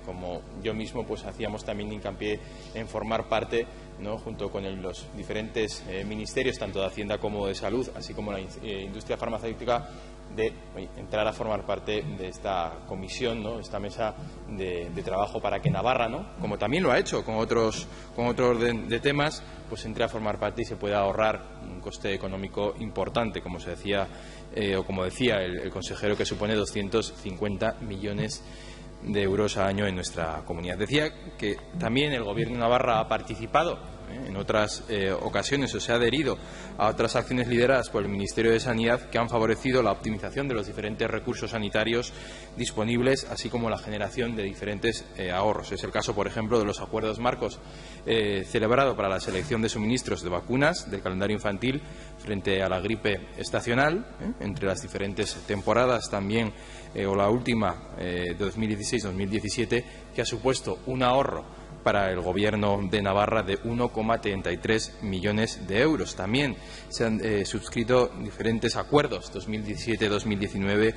como yo mismo, pues hacíamos también hincapié en formar parte, ¿no?, junto con los diferentes ministerios, tanto de Hacienda como de Salud, así como la industria farmacéutica, de entrar a formar parte de esta comisión, ¿no?, esta mesa de trabajo, para que Navarra, ¿no?, como también lo ha hecho con otros de temas, pues entre a formar parte y se pueda ahorrar un coste económico importante, como se decía o como decía el consejero, que supone 250 millones de euros al año en nuestra comunidad. Decía que también el Gobierno de Navarra ha participado en otras ocasiones o se ha adherido a otras acciones lideradas por el Ministerio de Sanidad que han favorecido la optimización de los diferentes recursos sanitarios disponibles, así como la generación de diferentes ahorros. Es el caso, por ejemplo, de los acuerdos marcos celebrados para la selección de suministros de vacunas del calendario infantil frente a la gripe estacional, entre las diferentes temporadas también, o la última de 2016-2017, que ha supuesto un ahorro para el Gobierno de Navarra de 1,33 millones de euros. También se han suscrito diferentes acuerdos 2017-2019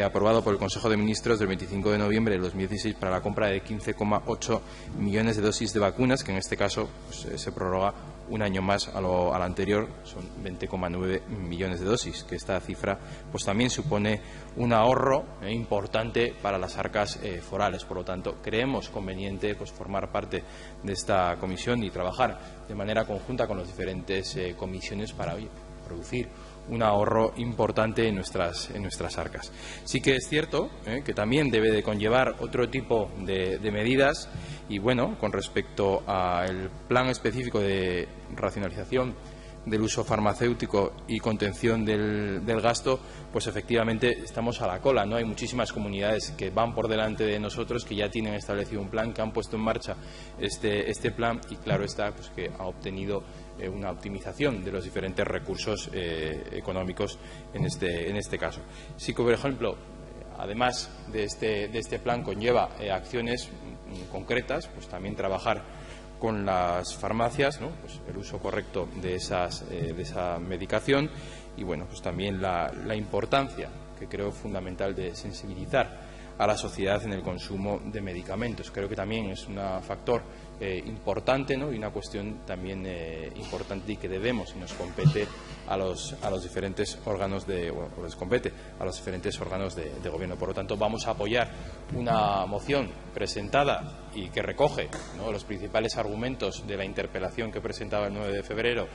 aprobado por el Consejo de Ministros del 25 de noviembre de 2016 para la compra de 15,8 millones de dosis de vacunas, que en este caso pues, se prorroga un año más a lo anterior, son 20,9 millones de dosis, que esta cifra pues también supone un ahorro importante para las arcas forales. Por lo tanto, creemos conveniente pues formar parte de esta comisión y trabajar de manera conjunta con las diferentes comisiones para producir un ahorro importante en nuestras arcas. Sí que es cierto que también debe de conllevar otro tipo de medidas y, bueno, con respecto al plan específico de racionalización del uso farmacéutico y contención del gasto, pues efectivamente estamos a la cola, ¿no? Hay muchísimas comunidades que van por delante de nosotros, que ya tienen establecido un plan, que han puesto en marcha este plan y claro está pues que ha obtenido una optimización de los diferentes recursos económicos en este caso. Sí que, por ejemplo, además de este plan conlleva acciones concretas, pues también trabajar con las farmacias, ¿no? Pues el uso correcto de esa medicación y bueno, pues también la importancia que creo fundamental de sensibilizar a la sociedad en el consumo de medicamentos. Creo que también es un factor importante, ¿no? Y una cuestión también importante y que debemos y nos compete a los diferentes órganos les compete a los diferentes órganos de gobierno. Por lo tanto, vamos a apoyar una moción presentada y que recoge, ¿no?, los principales argumentos de la interpelación que presentaba el 9 de febrero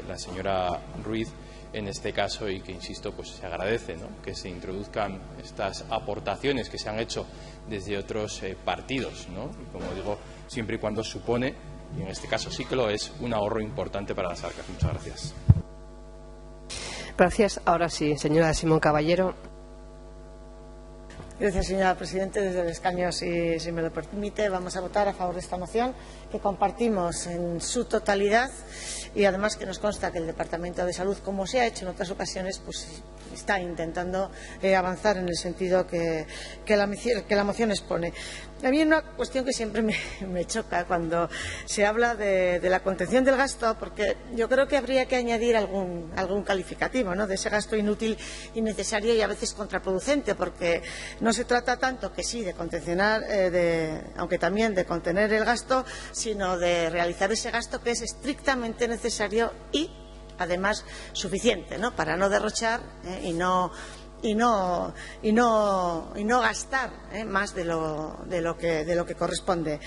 la señora Ruiz en este caso y que, insisto, pues se agradece, ¿no?, que se introduzcan estas aportaciones que se han hecho desde otros partidos, ¿no? Y como digo, siempre y cuando supone, y en este caso sí que lo es, un ahorro importante para las arcas. Muchas gracias. Gracias. Ahora sí, señora Simón Caballero. Gracias, señora Presidenta. Desde el escaño, si me lo permite, vamos a votar a favor de esta moción que compartimos en su totalidad y además que nos consta que el Departamento de Salud, como se ha hecho en otras ocasiones, pues está intentando avanzar en el sentido que la moción expone. A mí hay una cuestión que siempre me choca cuando se habla de la contención del gasto, porque yo creo que habría que añadir algún calificativo, ¿no?, de ese gasto inútil, innecesario y a veces contraproducente, porque no se trata tanto que sí de contencionar, aunque también de contener el gasto, sino de realizar ese gasto que es estrictamente necesario y además suficiente, ¿no?, para no derrochar y no gastar más de lo que corresponde.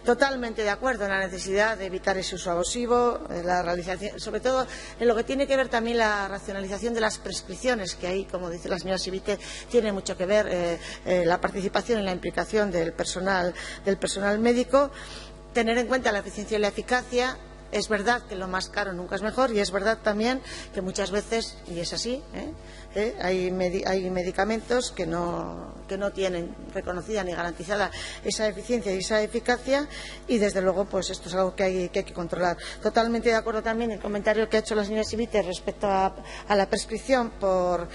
Totalmente de acuerdo en la necesidad de evitar ese uso abusivo, la realización, sobre todo en lo que tiene que ver también la racionalización de las prescripciones, que ahí, como dice la señora Sivite, tiene mucho que ver la participación y la implicación del personal médico, tener en cuenta la eficiencia y la eficacia. Es verdad que lo más caro nunca es mejor y es verdad también que muchas veces, y es así, hay medicamentos que no tienen reconocida ni garantizada esa eficiencia y esa eficacia y desde luego pues esto es algo que hay que controlar. Totalmente de acuerdo también en el comentario que ha hecho la señora Sivite respecto a la prescripción por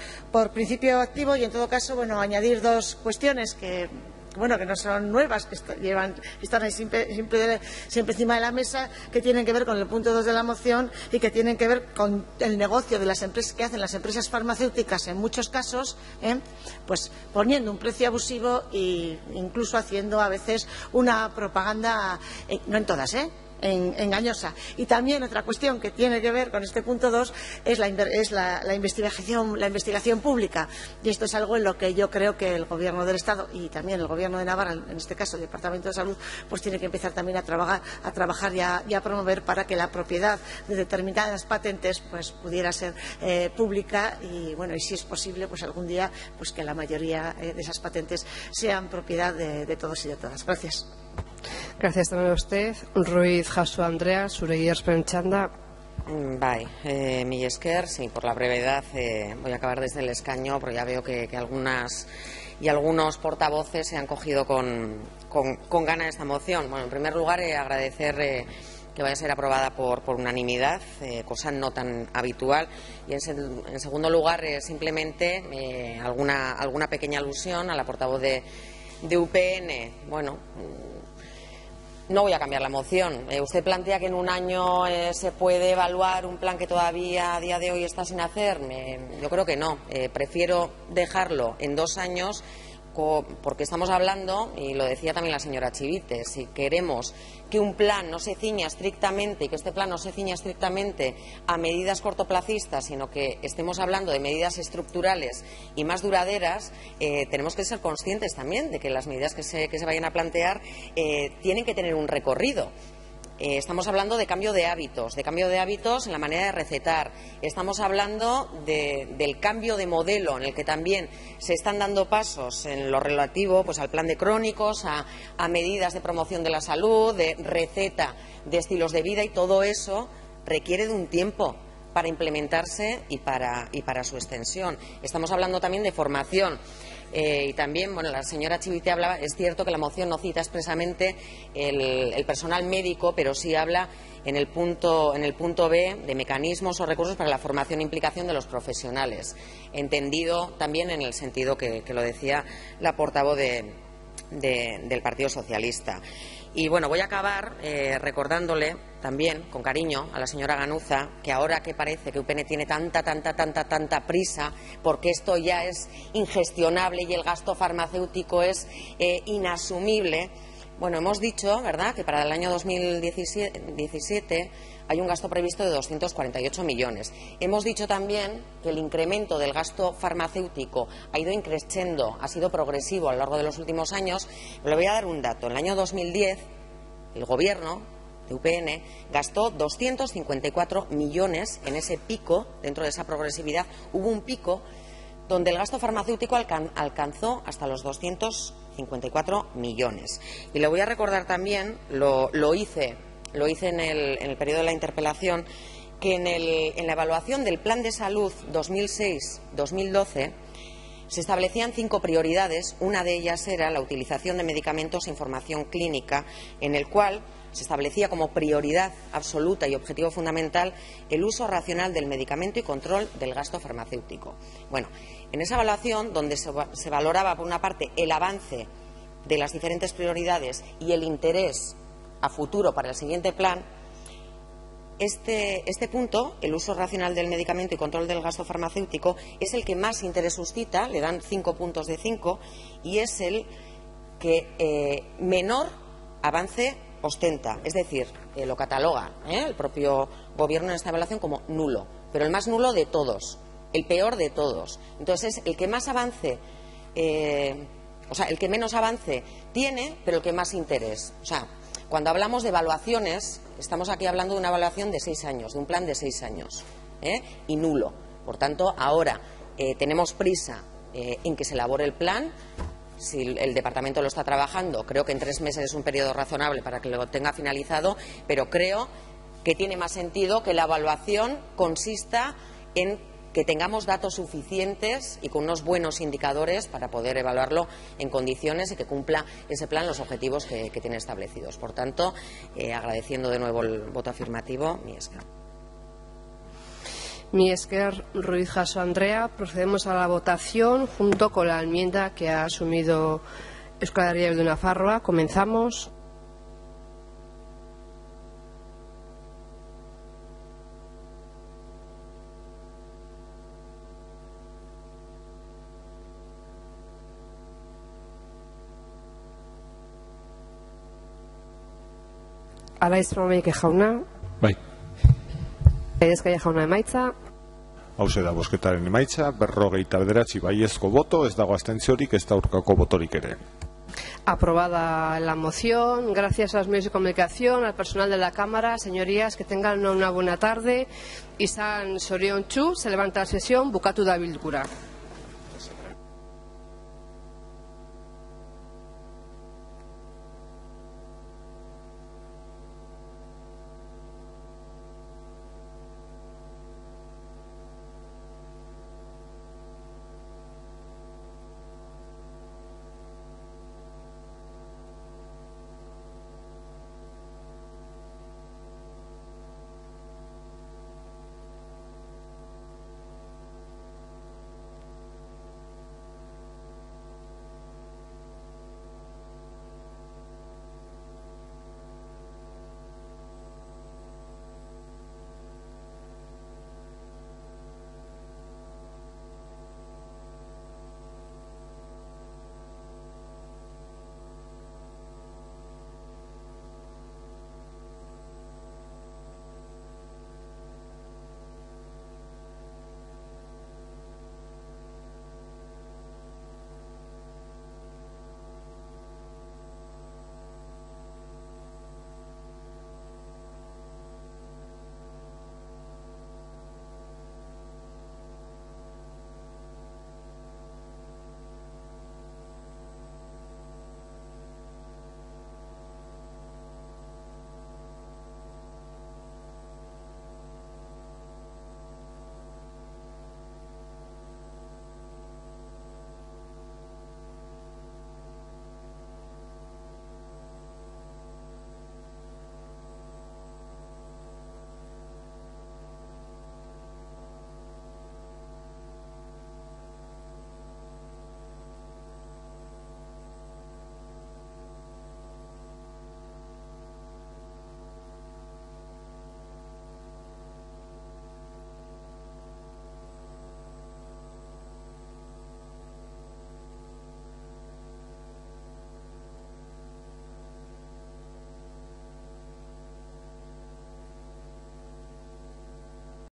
principio activo y en todo caso, bueno, añadir dos cuestiones que no son nuevas, que están ahí siempre encima de la mesa, que tienen que ver con el punto 2 de la moción y que tienen que ver con el negocio de las empresas que hacen las empresas farmacéuticas en muchos casos, pues poniendo un precio abusivo e incluso haciendo a veces una propaganda, no en todas, engañosa. Y también otra cuestión que tiene que ver con este punto 2 es la investigación pública. Y esto es algo en lo que yo creo que el Gobierno del Estado y también el Gobierno de Navarra, en este caso el Departamento de Salud, pues tiene que empezar también a trabajar y a promover para que la propiedad de determinadas patentes pues pudiera ser pública y bueno, y si es posible pues algún día pues que la mayoría de esas patentes sean propiedad de todos y de todas. Gracias. Gracias también a usted. Ruiz Jaso Andrea, zure txanda. Bai, mila esker, sí, por la brevedad voy a acabar desde el escaño, porque ya veo que algunas y algunos portavoces se han cogido con gana esta moción. Bueno, en primer lugar, agradecer que vaya a ser aprobada por unanimidad, cosa no tan habitual. Y en segundo lugar, simplemente alguna pequeña alusión a la portavoz de UPN. Bueno, no voy a cambiar la moción. Usted plantea que en un año se puede evaluar un plan que todavía a día de hoy está sin hacer. Yo creo que no. Prefiero dejarlo en 2 años porque estamos hablando, y lo decía también la señora Chivite, si queremos que un plan no se ciña estrictamente y que este plan no se ciña estrictamente a medidas cortoplacistas, sino que estemos hablando de medidas estructurales y más duraderas, tenemos que ser conscientes también de que las medidas que se vayan a plantear tienen que tener un recorrido. Estamos hablando de cambio de hábitos en la manera de recetar. Estamos hablando del cambio de modelo en el que también se están dando pasos en lo relativo pues al plan de crónicos, a medidas de promoción de la salud, de receta de estilos de vida, y todo eso requiere de un tiempo para implementarse y para su extensión. Estamos hablando también de formación. Y también, bueno, la señora Chivite hablaba, es cierto que la moción no cita expresamente el personal médico, pero sí habla en el punto B de mecanismos o recursos para la formación e implicación de los profesionales, entendido también en el sentido que lo decía la portavoz del Partido Socialista. Y bueno, voy a acabar recordándole también, con cariño, a la señora Ganuza, que ahora que parece que UPN tiene tanta prisa, porque esto ya es ingestionable y el gasto farmacéutico es inasumible. Bueno, hemos dicho, ¿verdad?, que para el año 2017 hay un gasto previsto de 248 millones. Hemos dicho también que el incremento del gasto farmacéutico ha ido increciendo, ha sido progresivo a lo largo de los últimos años. Le voy a dar un dato. En el año 2010, el Gobierno de UPN gastó 254 millones en ese pico. Dentro de esa progresividad hubo un pico donde el gasto farmacéutico alcanzó hasta los 254 millones. Y le voy a recordar también, lo hice en el periodo de la interpelación, que en la evaluación del Plan de Salud 2006-2012 se establecían 5 prioridades. Una de ellas era la utilización de medicamentos en formación clínica, en el cual se establecía como prioridad absoluta y objetivo fundamental el uso racional del medicamento y control del gasto farmacéutico. Bueno, en esa evaluación, donde se valoraba, por una parte, el avance de las diferentes prioridades y el interés a futuro para el siguiente plan, este punto, el uso racional del medicamento y control del gasto farmacéutico, es el que más interés suscita. Le dan 5 puntos de 5, y es el que menor avance ostenta, es decir, lo cataloga el propio Gobierno en esta evaluación como nulo, pero el más nulo de todos, el peor de todos. Entonces es el que más avance, el que menos avance tiene, pero el que más interés. O sea, cuando hablamos de evaluaciones, estamos aquí hablando de una evaluación de 6 años, de un plan de 6 años, y nulo. Por tanto, ahora tenemos prisa en que se elabore el plan. Si el Departamento lo está trabajando, creo que en 3 meses es un periodo razonable para que lo tenga finalizado, pero creo que tiene más sentido que la evaluación consista en que tengamos datos suficientes y con unos buenos indicadores para poder evaluarlo en condiciones y que cumpla ese plan los objetivos que tiene establecidos. Por tanto, agradeciendo de nuevo el voto afirmativo, mi esker. Mi esker, Ruiz Jaso Andrea. Procedemos a la votación junto con la enmienda que ha asumido Euskal Herria Bildu Nafarroa. Comenzamos. Alaiz Romeike jauna. Bai. Edezkaia jauna emaitza. Hauze da bozketaren emaitza, 59 baiezko boto, ez dago abstentziorik, ez da aurkako botorik ere. Aprobada la moción. Gracias a los medios de comunicación, al personal de la Cámara. Señorías, que tengan una buena tarde. Izan zoriontsu, se levanta la sesión, bukatu da bilkura.